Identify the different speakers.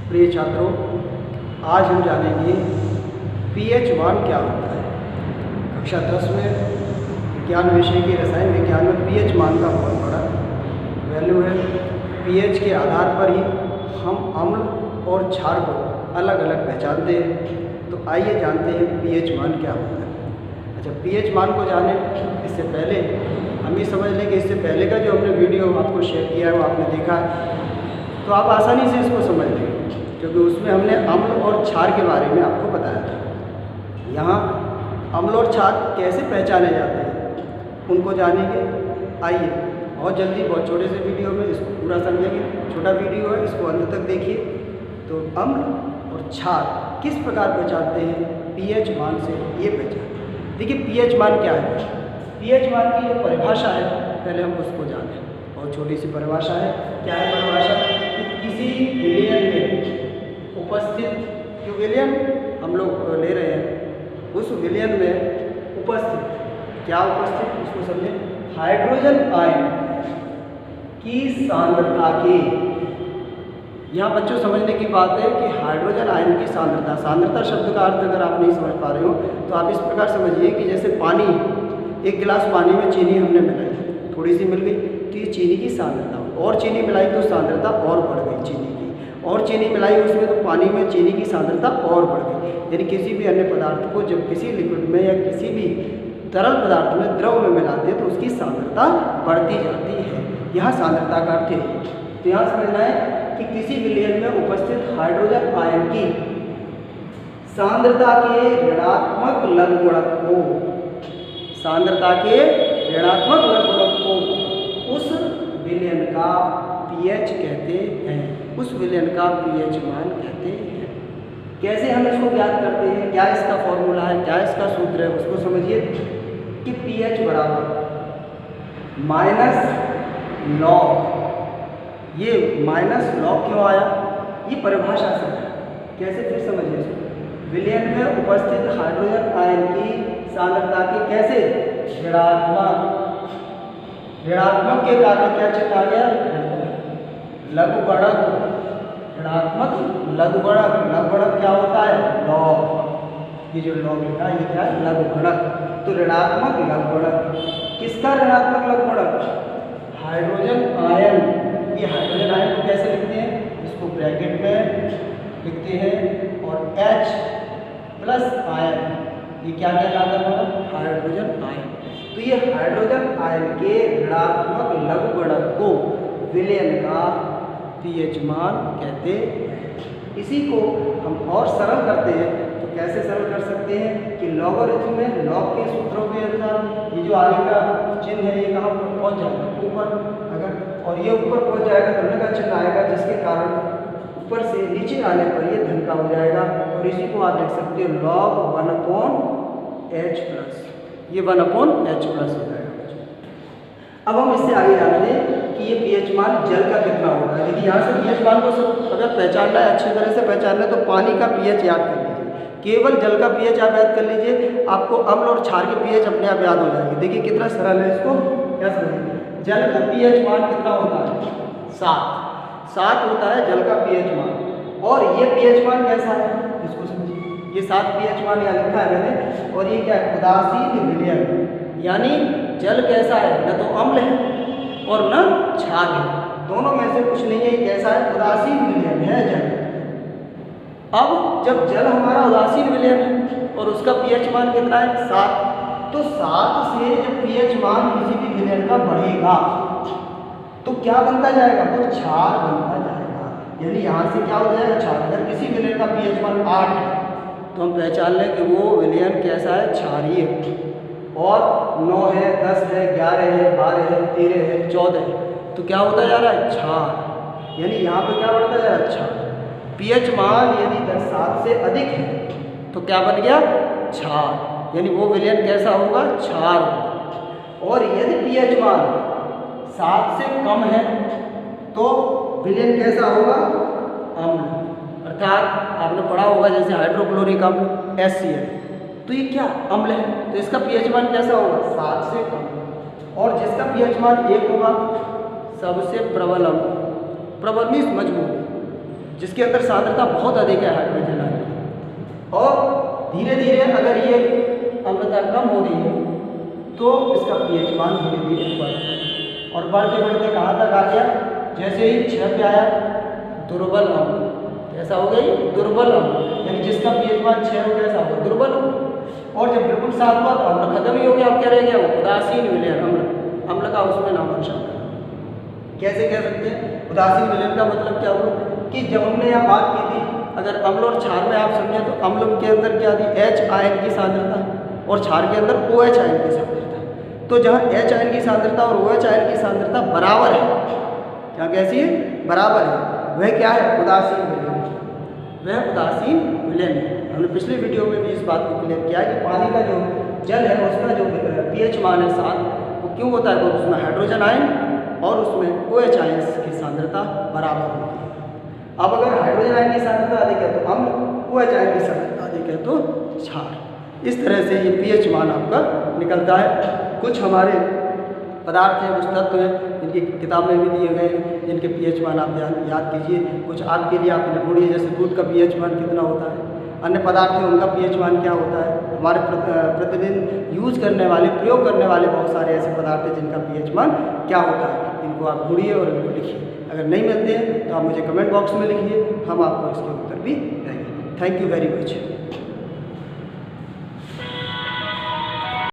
Speaker 1: प्रिय छात्रों, आज हम जानेंगे पीएच मान क्या होता है। कक्षा 10 में विज्ञान विषय के रसायन विज्ञान में पीएच मान का बहुत बड़ा वैल्यू है। पीएच के आधार पर ही हम अम्ल और क्षार को अलग अलग पहचानते हैं। तो आइए जानते हैं पीएच मान क्या होता है। अच्छा, पीएच मान को जाने इससे पहले हम ये समझ लें कि इससे पहले का जो हमने वीडियो आपको शेयर किया है वो आपने देखा है, तो आप आसानी से इसको समझ लेंगे, क्योंकि उसमें हमने अम्ल और क्षार के बारे में आपको बताया था। यहाँ अम्ल और क्षार कैसे पहचाने जाते हैं उनको जानेंगे। आइए बहुत जल्दी, बहुत छोटे से वीडियो में इसको पूरा समझेंगे। छोटा वीडियो है, इसको अंत तक देखिए। तो अम्ल और क्षार किस प्रकार पहचानते हैं पीएच मान से, ये पहचानते हैं। देखिए पीएच मान क्या है। पीएच मान की जो परिभाषा है पहले हम उसको जानें। बहुत छोटी सी परिभाषा है। क्या है परिभाषा? कि किसी विलयन में उपस्थित, जो विलयन हम लोग ले रहे हैं उस विलयन में उपस्थित, क्या उपस्थित उसको समझें, हाइड्रोजन आयन की सांद्रता के, यहाँ बच्चों समझने की बात है कि हाइड्रोजन आयन की सांद्रता, सांद्रता शब्द का अर्थ अगर आप नहीं समझ पा रहे हो तो आप इस प्रकार समझिए कि जैसे पानी, एक गिलास पानी में चीनी हमने मिलाई, थोड़ी सी मिल गई तो ये चीनी की सांद्रता, और चीनी मिलाई तो सांद्रता और बढ़ गई चीनी की, और चीनी मिलाई उसमें तो पानी में चीनी की सांद्रता और बढ़ गई। यानी किसी भी अन्य पदार्थ को जब किसी लिक्विड में या किसी भी तरल पदार्थ में, द्रव में मिलाते हैं तो उसकी सांद्रता बढ़ती जाती है। यहाँ सांद्रता का अर्थ है। तो यहाँ समझना है कि किसी विलयन में उपस्थित हाइड्रोजन आयन की सांद्रता के ऋणात्मक लघुगुणक को, सांद्रता के ऋणात्मक लघुगुणक को उस विलयन का पीएच कहते हैं, उस विलयन का पीएच मान कहते हैं। कैसे हम इसको ज्ञात करते हैं, क्या इसका फॉर्मूला है, क्या इसका सूत्र है, उसको समझिए कि पीएच बराबर माइनस लॉग, ये माइनस लॉग क्यों आया, ये परिभाषा से है। कैसे फिर समझिए इसको, विलयन में उपस्थित हाइड्रोजन आयन की सांद्रता के कैसे ऋणात्मक, ऋणात्मक के कारण क्या चिन्ह आ गया, लघुगणक, ऋणात्मक लघुगणक, लघुगणक क्या होता है, लॉग, ये जो लॉग लिखा है ये क्या है, लघुगणक। तो ऋणात्मक लघुगणक, किसका ऋणात्मक लघुगणक, हाइड्रोजन आयन, ये हाइड्रोजन आयन को कैसे लिखते हैं, इसको ब्रैकेट में लिखते हैं और H प्लस आयन, ये क्या कहलाता है, हाइड्रोजन आयन। तो ये हाइड्रोजन आयन के ऋणात्मक लघुगणक को विलयन का पीएच मान कहते हैं। इसी को हम और सरल करते हैं। तो कैसे सरल कर सकते हैं कि लॉगरिथम में लॉग के सूत्रों के अनुसार ये जो आगे का चिन्ह है ये कहाँ पर पहुँच जाएगा, ऊपर, अगर, और ये ऊपर पहुँच जाएगा तो ऋण का चिन्ह आएगा, जिसके कारण ऊपर से नीचे आने पर ये धन का हो जाएगा। और इसी को आप देख सकते हो log 1/h प्लस, ये 1/h प्लस हो जाएगा। अब हम इससे आगे जानते हैं कि ये पीएच मान जल का कितना होता है। देखिए यहाँ से पीएच मान को अगर पहचानना है, अच्छी तरह से पहचानना है, तो पानी का पीएच याद कर लीजिए, केवल जल का पीएच आप याद कर लीजिए, आपको अम्ल और क्षार के पीएच अपने आप याद हो जाएंगे। देखिए कितना सरल है, इसको क्या समझिए, जल का पीएच मान कितना होता है, 7 होता है जल का पीएच मान। और ये पीएच मान कैसा है, इसको समझिए, ये 7 पीएच मान यहाँ लिखा है मैंने, और ये क्या है, उदासीन विलयन, यानी जल कैसा है, न तो अम्ल है और न क्षार है, दोनों में से कुछ नहीं है, ये कैसा है, उदासीन विलयन है जल। अब जब जल हमारा उदासीन विलयन है और उसका पीएच मान कितना है, 7, तो 7 से जब पीएच मान किसी भी विलयन का बढ़ेगा तो क्या बनता जाएगा, वो क्षार बनता जाएगा। यानी यहाँ से क्या हो जाएगा, क्षार। अगर किसी विलयन का पीएच मान 8 है तो हम पहचान लें कि वो विलयन कैसा है, क्षारीय। और 9 है, 10 है, 11 है, 12 है, 13 है, 14 है, तो क्या होता जा रहा है, क्षार। यानी यहाँ पे क्या बढ़ता जा रहा है, क्षार। पीएच मान यदि 7 से अधिक है तो क्या बन गया, क्षार, यानी वो विलयन कैसा होगा, क्षार होगा। और यदि पीएच मान 7 से कम है तो विलयन कैसा होगा, अम्ल। अर्थात आपने पढ़ा होगा जैसे हाइड्रोक्लोरिक अम्ल HCl, तो ये क्या, अम्ल है, तो इसका पीएच मान कैसा होगा, 7 से कम। और जिसका पीएच मान 1 होगा सबसे प्रबल अम्ल, प्रबल मीन्स मजबूत, जिसके अंदर सांद्रता बहुत अधिक है हाइड्रोजन आयन की, और धीरे धीरे अगर ये अम्लता कम हो रही है तो इसका पीएच मान धीरे धीरे बढ़ता है, और बढ़ते बढ़ते कहाँ तक आ गया, जैसे ही 6 पे आया दुर्बल अम्ल, ऐसा हो गई दुर्बल अम्ल, यानी जिसका पीएच मान 6 हो गया ऐसा होगा दुर्बल अम्ल। और जब बिल्कुल 7 हुआ तो अम्ल खत्म ही हो गया, अब क्या रह गया, वो उदासीन विलयन अम्ल, अम्ल का उसमें नामोनिशान कर। कैसे कह सकते हैं उदासीन विलयन का मतलब क्या हुआ कि जब हमने यहाँ बात की थी, अगर अम्ल और क्षार में आप समझें तो अम्ल के अंदर क्या थी, H आयन की सांद्रता, और क्षार के अंदर OH आयन की सांद्रता। तो जहाँ H आयन की सांद्रता और OH आयन की सांद्रता बराबर है, क्या कैसी है, बराबर है, वह क्या है, उदासीन विलयन, वह उदासीन विलयन है। हमने पिछले वीडियो में भी इस बात को क्लियर किया कि पानी का जो जल है उसका जो पीएच मान है 7, वो क्यों होता है, वो उसमें हाइड्रोजन आयन और उसमें OH आयन की सांद्रता बराबर होती है। अब अगर हाइड्रोजन आयन की सांद्रता अधिक है तो अम्ल, OH आयन की सांद्रता अधिक है तो क्षार। इस तरह से ये पीएच मान आपका निकलता है। कुछ हमारे पदार्थ हैं, कुछ तत्व हैं जिनकी किताब में भी दिए गए हैं, जिनके पीएच मान आप याद कीजिए। कुछ आपके लिए आपने ढूंढिए, जैसे दूध का पीएच मान कितना होता है, अन्य पदार्थ हैं उनका पीएच मान क्या होता है। हमारे प्रतिदिन यूज करने वाले, प्रयोग करने वाले बहुत सारे ऐसे पदार्थ हैं जिनका पीएच मान क्या होता है, इनको आप ढूंढिए और इनको लिखिए। अगर नहीं मिलते हैं तो आप मुझे कमेंट बॉक्स में लिखिए, हम आपको इसके उत्तर भी देंगे। Thank you very much.